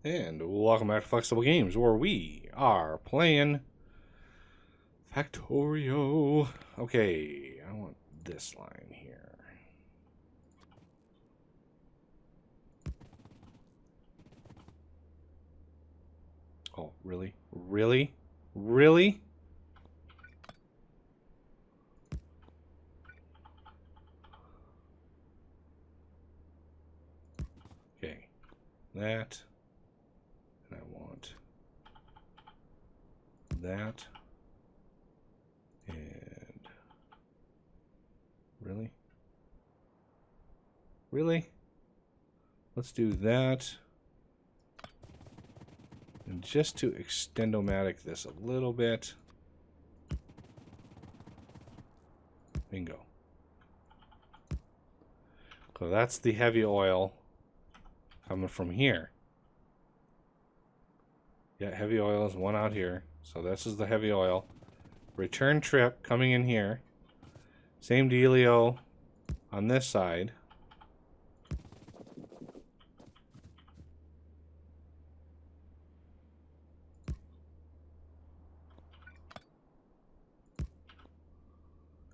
And welcome back to Flexible Games, where we are playing Factorio. Okay, I want this line here. Oh, really? Really? Really? Okay, that. And I want that. And really? Really? Let's do that. And just to extend-o-matic this a little bit. Bingo. So that's the heavy oil coming from here. Yeah, heavy oil is one out here. So this is the heavy oil. Return trip coming in here. Same dealio on this side.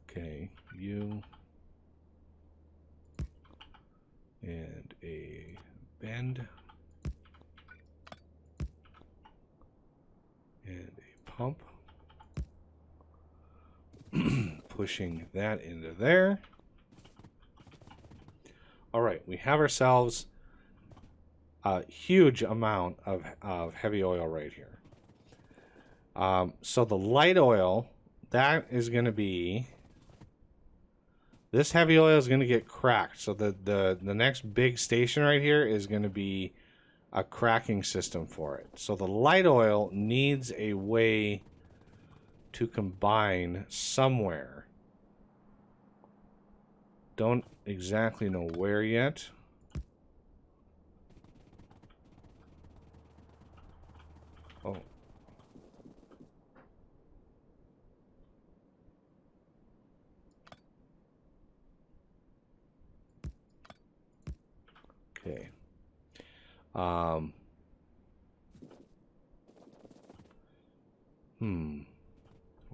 Okay, you and a bend and a pump. Pushing that into there. All right, we have ourselves a huge amount of heavy oil right here. So the light oil, that is going to be, this heavy oil is going to get cracked. So the next big station right here is going to be a cracking system for it. So the light oil needs a way to combine somewhere. Don't exactly know where yet. Oh. Okay. Where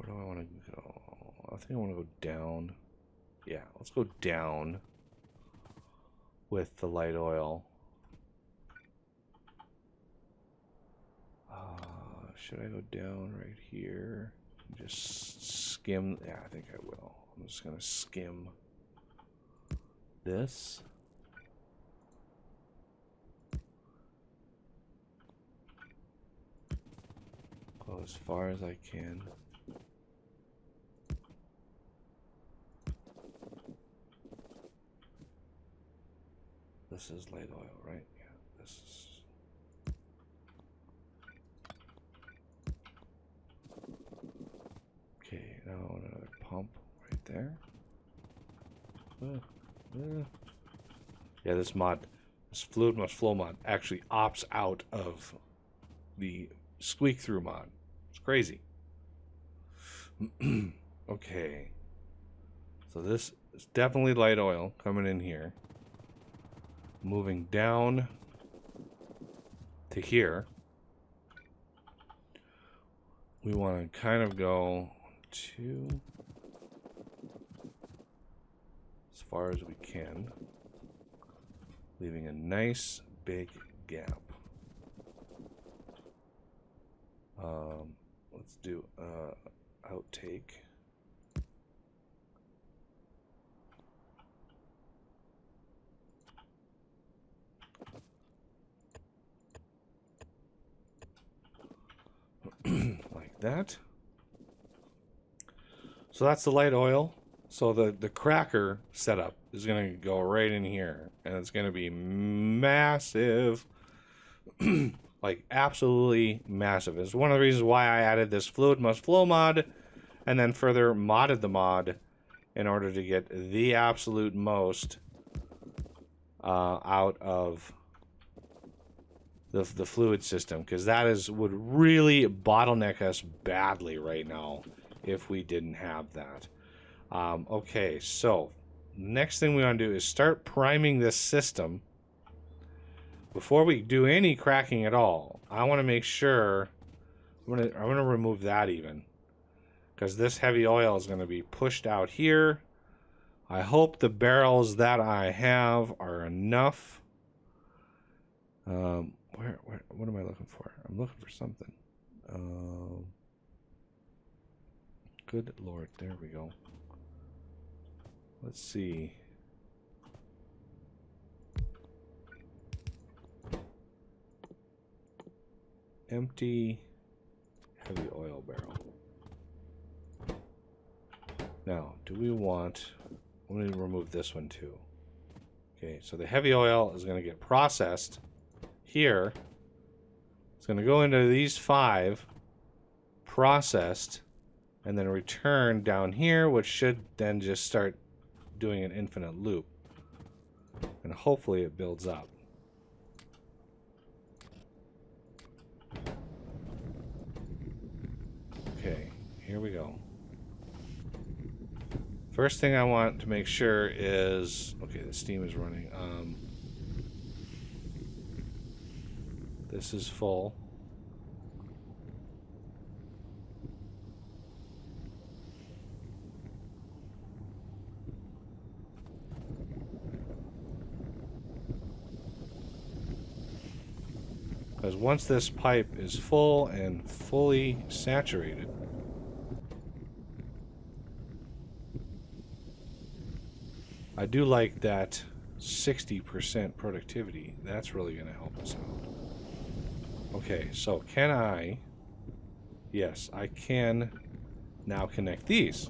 do I want to go? I think I want to go down. Yeah, let's go down with the light oil. Should I go down right here? Just skim. Yeah, I think I will. I'm just going to skim this. Go as far as I can. This is light oil, right? Yeah, this is. Okay, now I want another pump right there. Yeah, this mod, this fluid must flow mod, actually opts out of the squeak through mod. It's crazy. Okay. So this is definitely light oil coming in here. Moving down to here. We want to kind of go to as far as we can, leaving a nice big gap. Let's do outtake. Like that. So that's the light oil. So the cracker setup is going to go right in here, and it's going to be massive. Like absolutely massive. It's one of the reasons why I added this fluid must flow mod and then further modded the mod in order to get the absolute most out of the fluid system, because that would really bottleneck us badly right now if we didn't have that. Okay, so next thing we want to do is start priming this system before we do any cracking at all, I want to make sure I'm gonna remove that even, because this heavy oil is going to be pushed out here. I hope the barrels that I have are enough. What am I looking for? I'm looking for something. Good Lord, there we go. Let's see. Empty heavy oil barrel. Now, do we want... I'm going to remove this one too. Okay, so the heavy oil is going to get processed here. It's going to go into these 5, processed, and then return down here, which should then just start doing an infinite loop. And hopefully it builds up. Okay, here we go. First thing I want to make sure is... Okay, the steam is running. This is full. Because once this pipe is full and fully saturated, I do like that 60% productivity. That's really going to help us out. Okay, so can I... Yes, I can now connect these.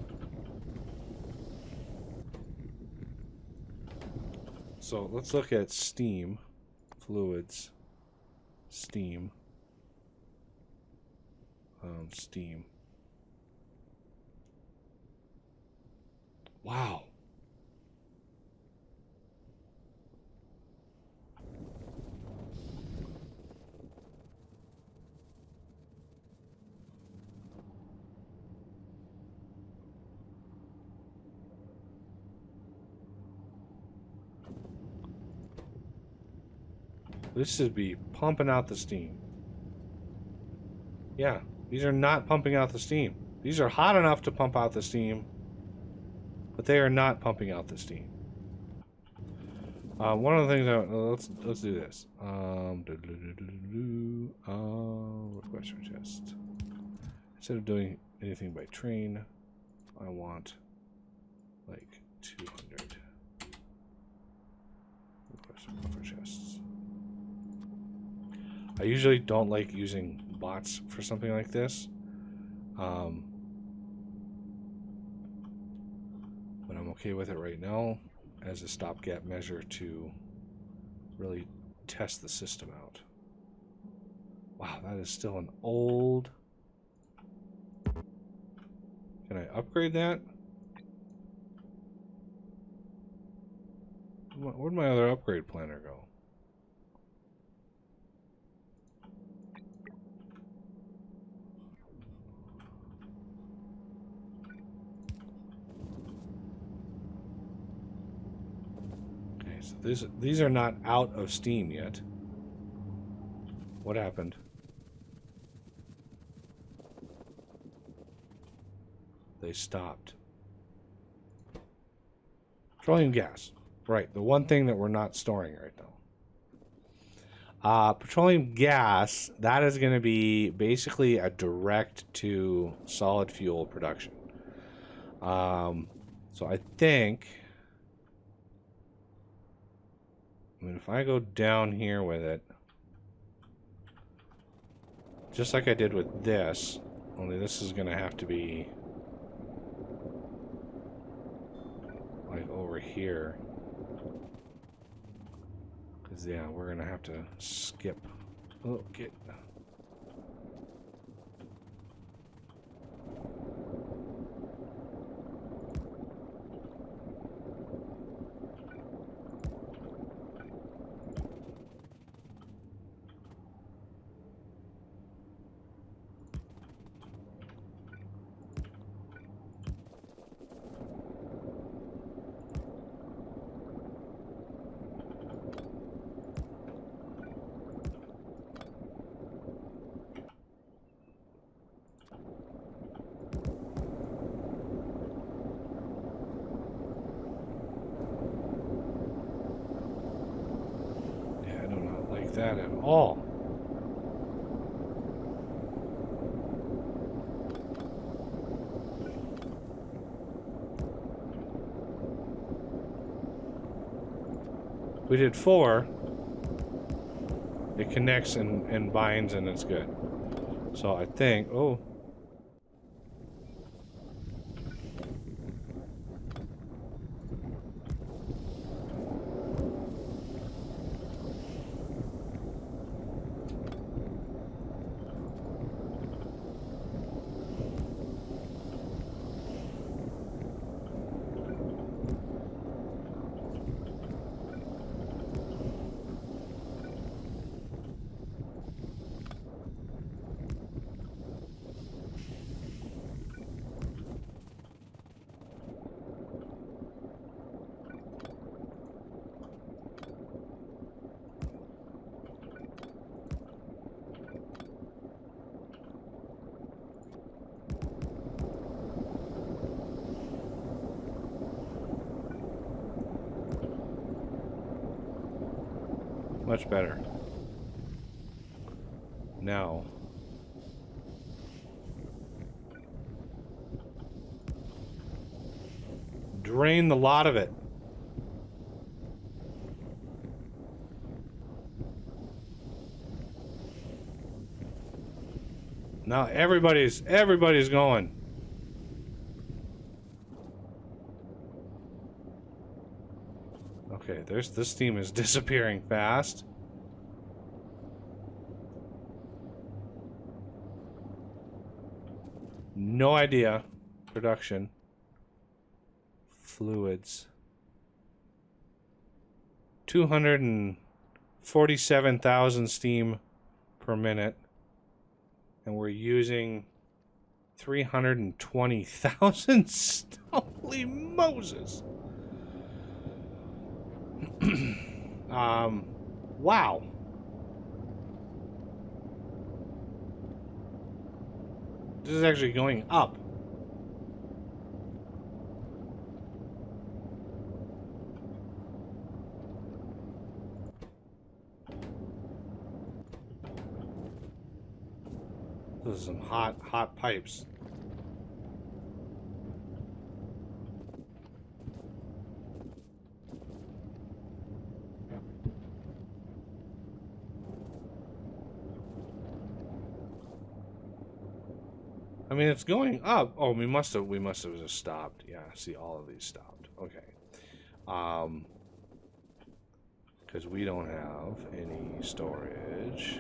So let's look at steam, fluids, steam, steam. Wow. This should be pumping out the steam. Yeah, these are not pumping out the steam. These are hot enough to pump out the steam, but they are not pumping out the steam. One of the things let's do this. Request request. Instead of doing anything by train, I want like 200 request for chests. I usually don't like using bots for something like this, but I'm okay with it right now as a stopgap measure to really test the system out. Wow, that is still an old... Can I upgrade that? Where'd my other upgrade planner go? These are not out of steam yet. What happened? They stopped. Petroleum gas. Right, the one thing that we're not storing right now. Petroleum gas, that is going to be basically a direct to solid fuel production. So I think... I mean, if I go down here with it, just like I did with this, only this is going to have to be like over here. Because, yeah, we're going to have to skip. Oh, get... that at all. We did 4. It connects and binds and it's good. So I think, oh. Much better. Now. Drain the lot of it. Now everybody's going. Okay, this steam is disappearing fast. No idea. Production. Fluids. 247,000 steam per minute. And we're using 320,000. Holy Moses. Wow. This is actually going up. Those are some hot pipes. I mean, it's going up. Oh, we must have just stopped. Yeah, see, all of these stopped. Okay. Because we don't have any storage.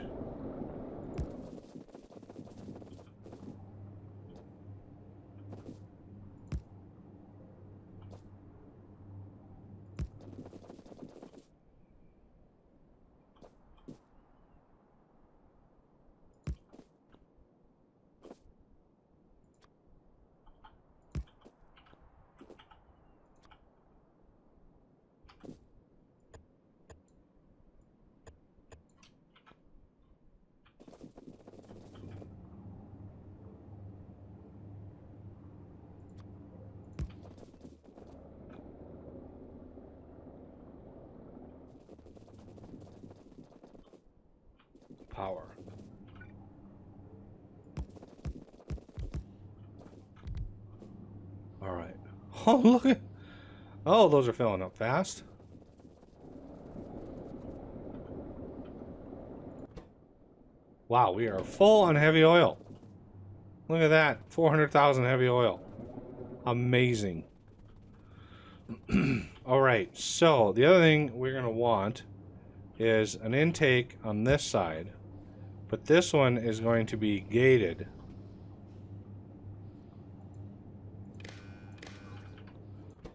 Power. All right. Oh, look at. Oh, those are filling up fast. Wow, we are full on heavy oil. Look at that. 400,000 heavy oil. Amazing. All right. So, the other thing we're going to want is an intake on this side. But this one is going to be gated.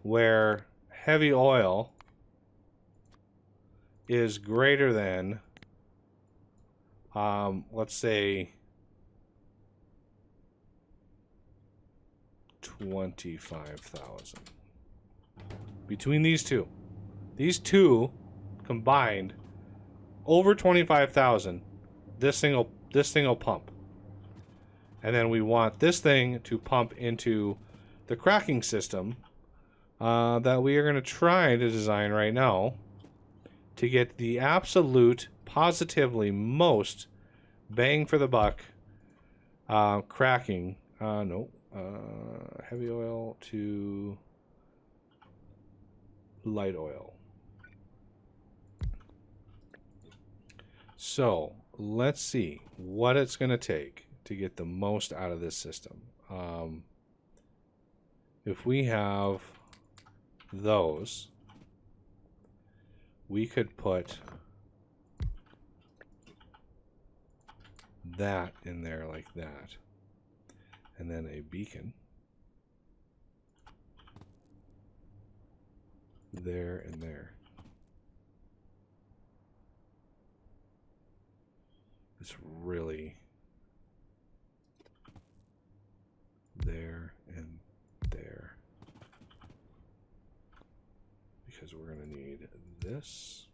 Where heavy oil is greater than, let's say, 25,000. Between these two combined, over 25,000. This thing will pump, and then we want this thing to pump into the cracking system that we are going to try to design right now to get the absolute positively most bang for the buck cracking. No. Heavy oil to light oil. So let's see what it's going to take to get the most out of this system. If we have those, we could put that in there like that, and then a beacon there and there. It's really there and there, because we're going to need this.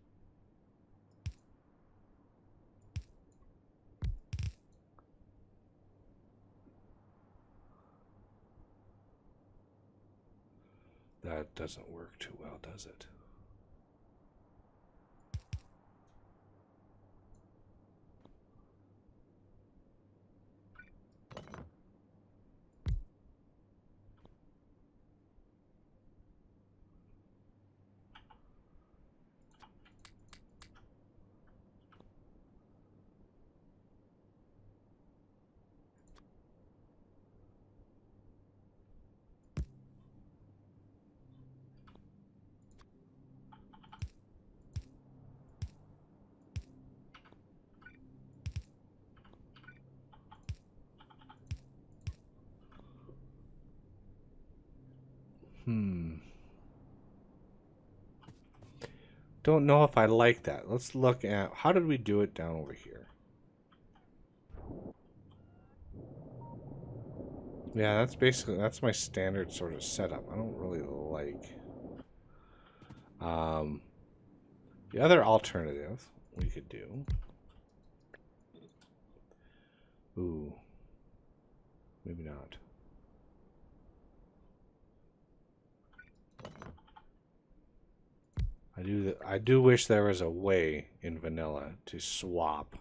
That doesn't work too well, does it? Don't know if I like that. Let's look at, how did we do it down over here? Yeah, that's basically, that's my standard sort of setup. I don't really like. The other alternative we could do. Ooh. Maybe not. I do wish there was a way in vanilla to swap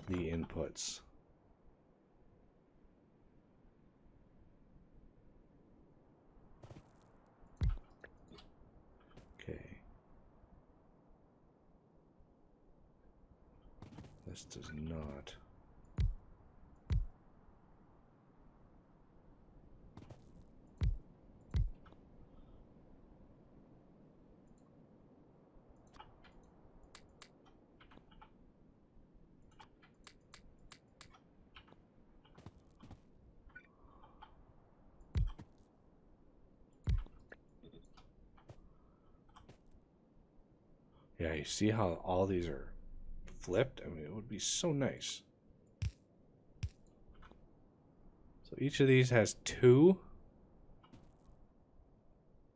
the inputs. Okay. This does not. Yeah, you see how all these are flipped? I mean, it would be so nice. So each of these has 2.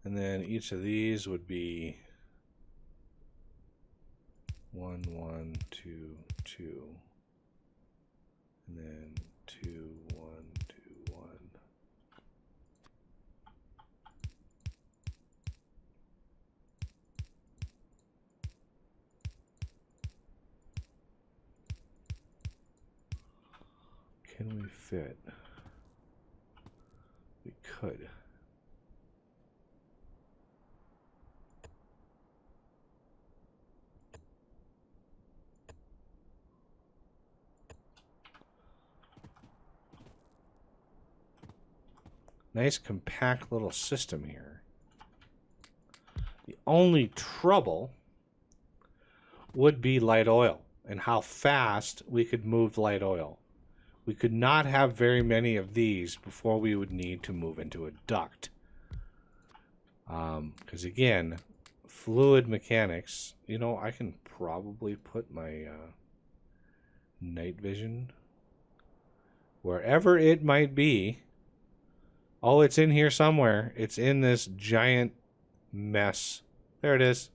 And then each of these would be 1, 1, 2, 2. And then 2, 1, 2, 1. Can we fit? We could. Nice compact little system here. The only trouble would be light oil and how fast we could move light oil. We could not have very many of these before we would need to move into a duct. Because again, fluid mechanics, you know, I can probably put my night vision wherever it might be. Oh, it's in here somewhere. It's in this giant mess. There it is.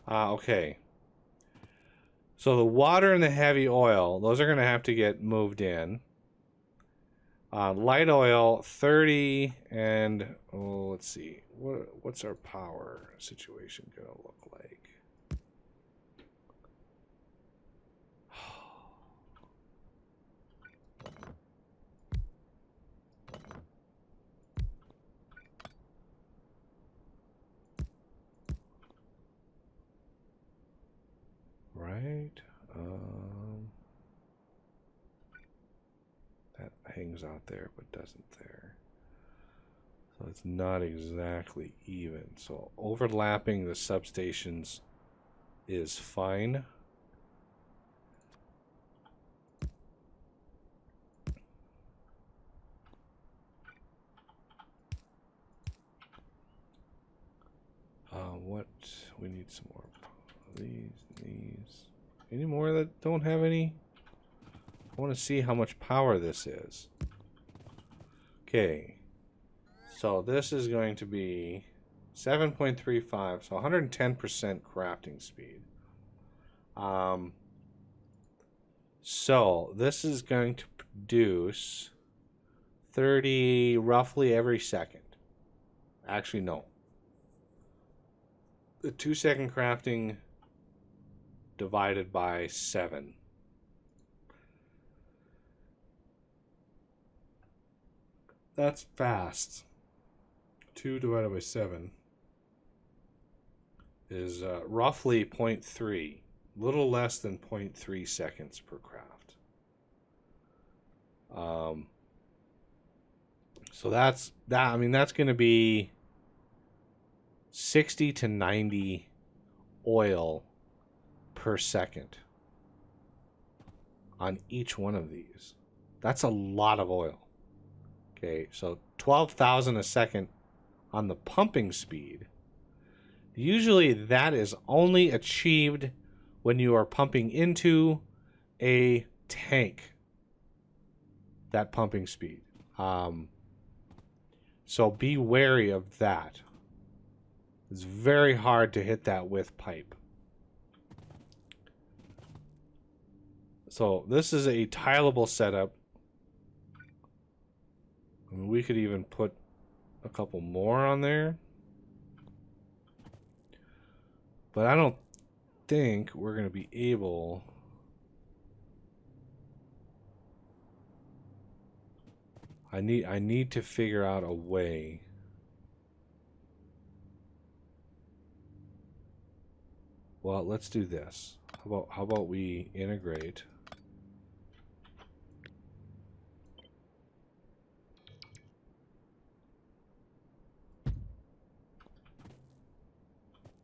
Okay. So the water and the heavy oil, those are going to have to get moved in. Light oil, 30, and let's see. What's our power situation going to look like? right. That hangs out there, but doesn't there. So it's not exactly even. So overlapping the substations is fine. What we need some more. These. Any more that don't have any? I want to see how much power this is. Okay. So this is going to be 7.35, so 110% crafting speed. So this is going to produce 30 roughly every second. Actually, no. The 2-second crafting divided by 7. That's fast. 2 divided by 7 is roughly 0.3. Little less than 0.3 seconds per craft. So that's that. I mean, that's going to be 60 to 90 oil per second on each one of these. That's a lot of oil. Okay, so 12,000 a second on the pumping speed. Usually that is only achieved when you are pumping into a tank. That pumping speed. So be wary of that. It's very hard to hit that with pipe. So this is a tileable setup. I mean, we could even put a couple more on there. But I don't think we're going to be able... I need to figure out a way. Well, let's do this. How about we integrate?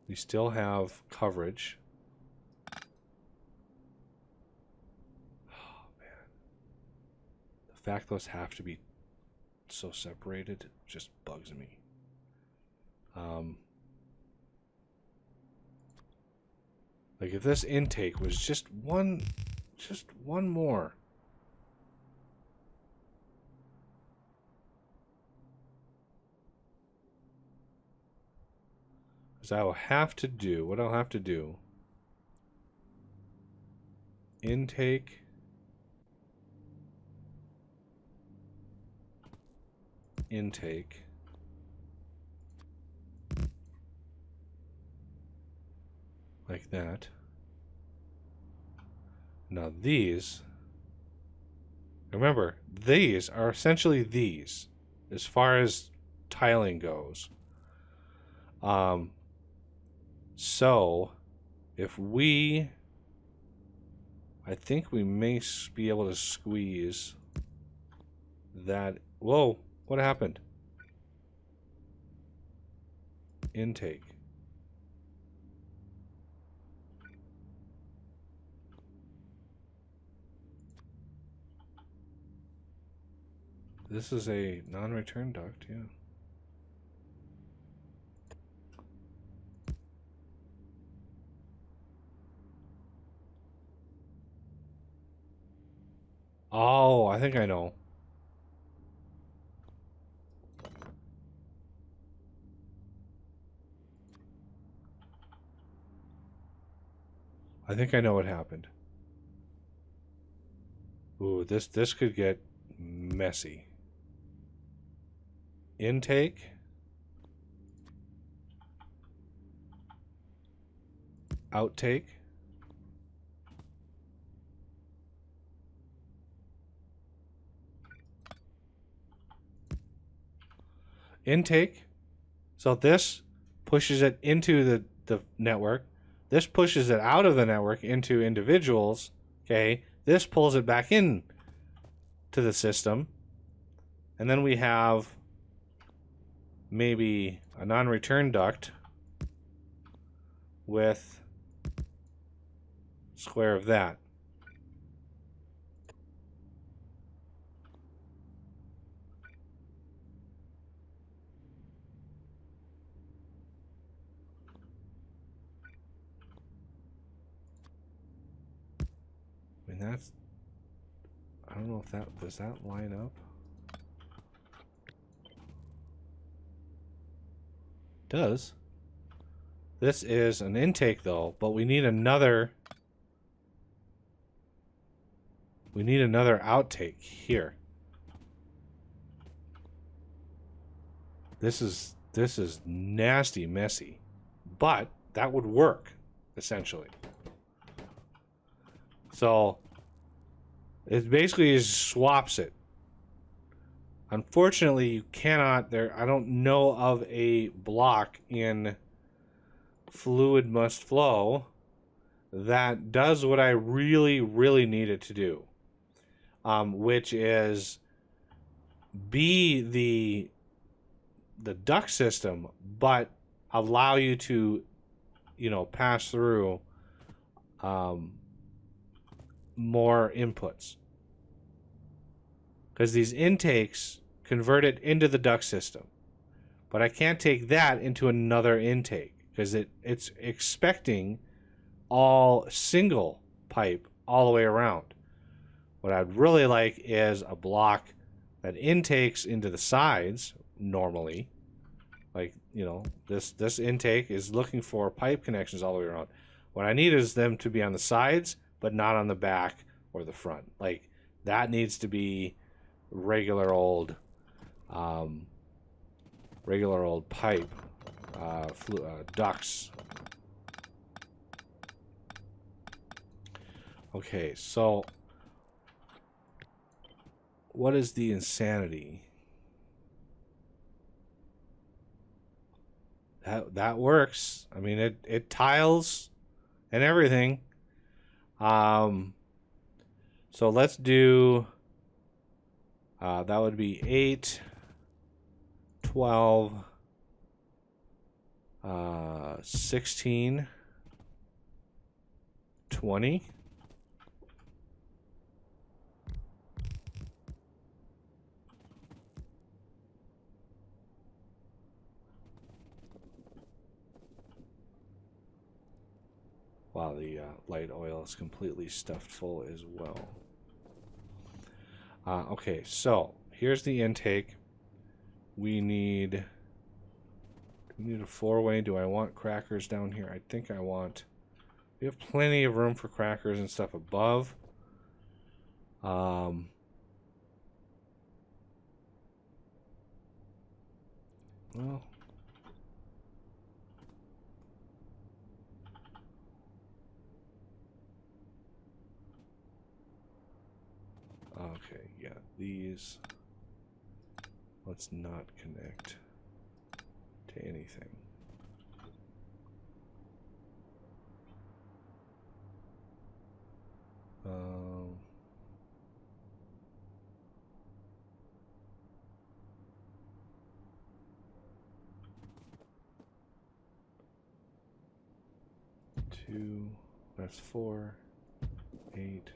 We still have coverage. Oh man. The fact those have to be so separated just bugs me. Like if this intake was just one more. Because I will have to do what I'll have to do. Intake. Intake. Like that. Now these, remember, these are essentially these as far as tiling goes. So if we, I think we may be able to squeeze that. Whoa, what happened? Intake. This is a non-return duct, yeah. Oh, I think I know. I think I know what happened. Ooh, this could get messy. Intake. Outtake. Intake. So this pushes it into the network. This pushes it out of the network into individuals. Okay, this pulls it back in to the system. And then we have maybe a non-return duct with square of that. I mean, that's, I don't know if that, does that line up? Does. This is an intake though, but we need another outtake here. This is nasty messy, but that would work essentially. So it basically just swaps it. Unfortunately, you cannot there. I don't know of a block in Fluid Must Flow that does what I really, really need it to do, which is be the duct system, but allow you to, pass through more inputs. Because these intakes convert it into the duct system. But I can't take that into another intake because it's expecting all single pipe all the way around. What I'd really like is a block that intakes into the sides normally. Like, this intake is looking for pipe connections all the way around. What I need is them to be on the sides, but not on the back or the front. Like, that needs to be regular old pipe ducts. Okay, so what is the insanity? That works. I mean, it tiles and everything. So let's do that would be 8, 12, 16, 20. Wow, the light oil is completely stuffed full as well. Okay, so here's the intake. We need a 4-way. Do I want crackers down here? I think I want. We have plenty of room for crackers and stuff above. Well, okay, yeah, these, let's not connect to anything. Two, that's 4, 8,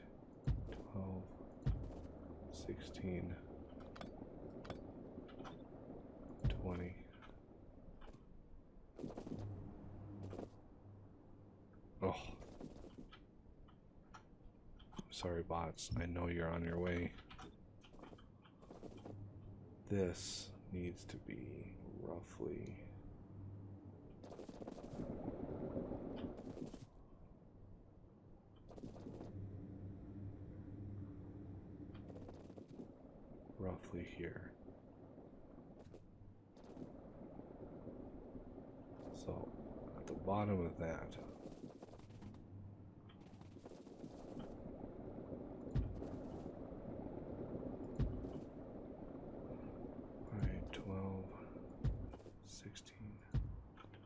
12, 16, 20. Oh. Sorry, bots. I know you're on your way. This needs to be roughly here. So at the bottom of that, all right, 12, 16,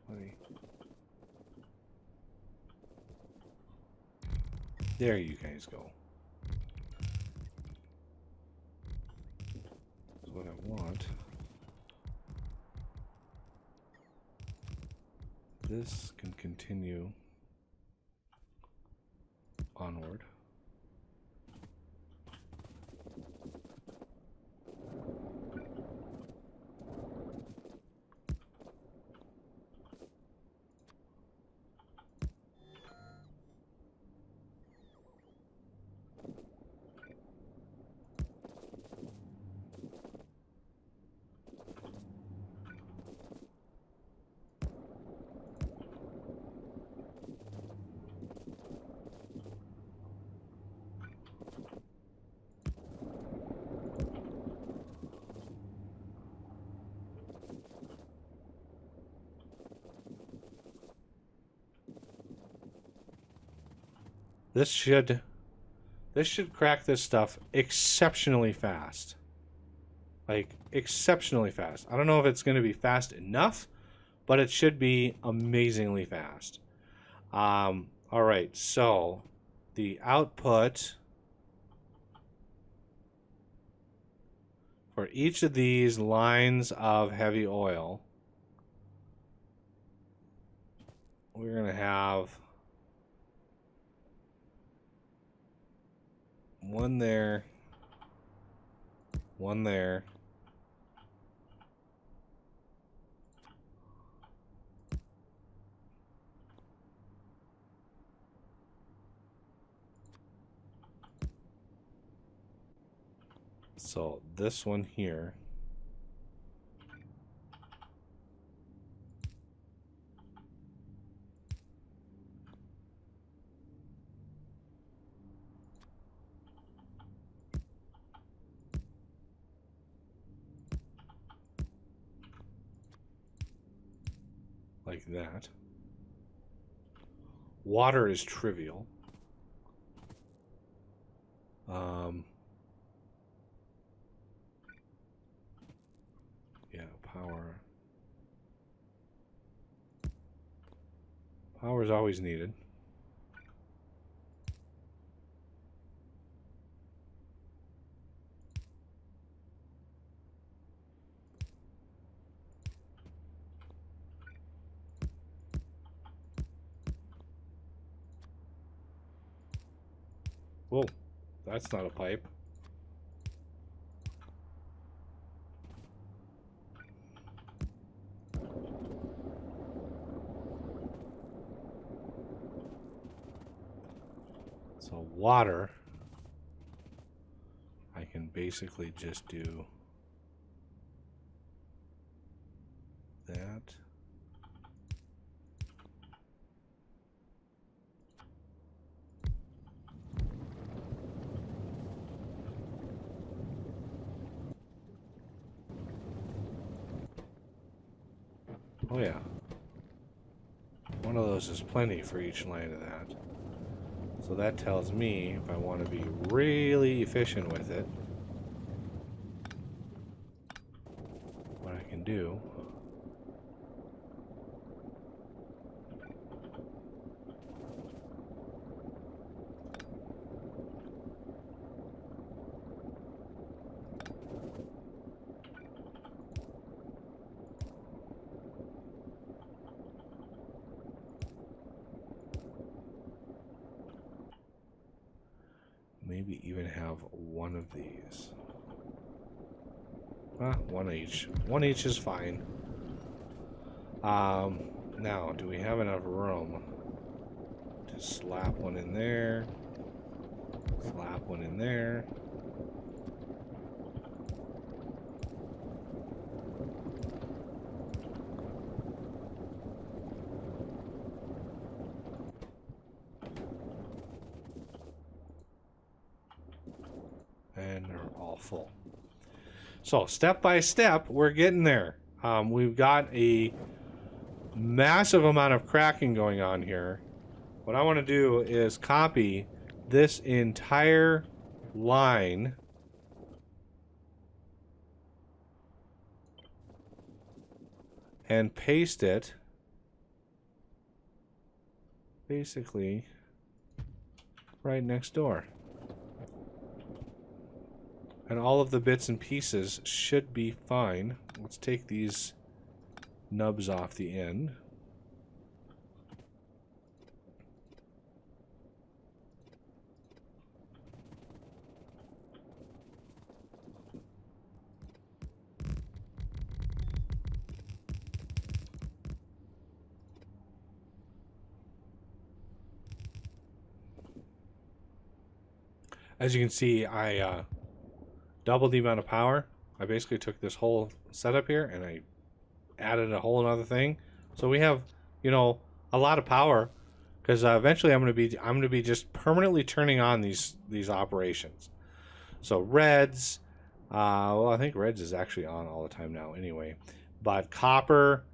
20. There you guys go. That's what I want. This can continue onward. This should crack this stuff exceptionally fast. Like, exceptionally fast. I don't know if it's going to be fast enough, but it should be amazingly fast. All right, so the output for each of these lines of heavy oil, we're going to have one there, one there, so this one here, like that. Water is trivial. Yeah, power. Power is always needed. Whoa, that's not a pipe. So water, I can basically just do that. Oh yeah. One of those is plenty for each line of that. So that tells me if I want to be really efficient with it, what I can do. Maybe even have one of these. One each. One each is fine. Now, do we have enough room to slap one in there? Slap one in there. And they're all full. So step by step, we're getting there. We've got a massive amount of cracking going on here. What I want to do is copy this entire line and paste it right next door. And all of the bits and pieces should be fine. Let's take these nubs off the end. As you can see, I doubled the amount of power. I basically took this whole setup here and I added a whole another thing. So we have, you know, a lot of power, because eventually I'm going to be just permanently turning on these operations. So reds, well, I think reds is actually on all the time now anyway. But copper,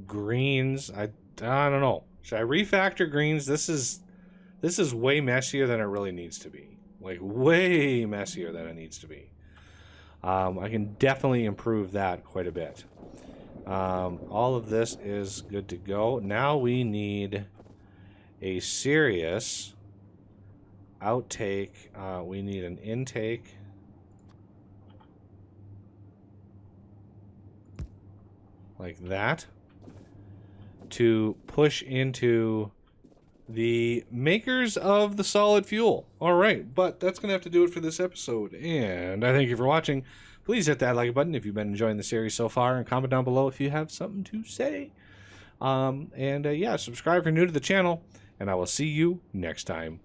greens, I don't know. Should I refactor greens? This is way messier than it really needs to be. Like, way messier than it needs to be. I can definitely improve that quite a bit. All of this is good to go. Now we need a serious outtake. We need an intake. Like that. To push into the makers of the solid fuel. All right, but that's going to have to do it for this episode. And I thank you for watching. Please hit that like button if you've been enjoying the series so far, and comment down below if you have something to say. Yeah, subscribe if you're new to the channel, and I will see you next time.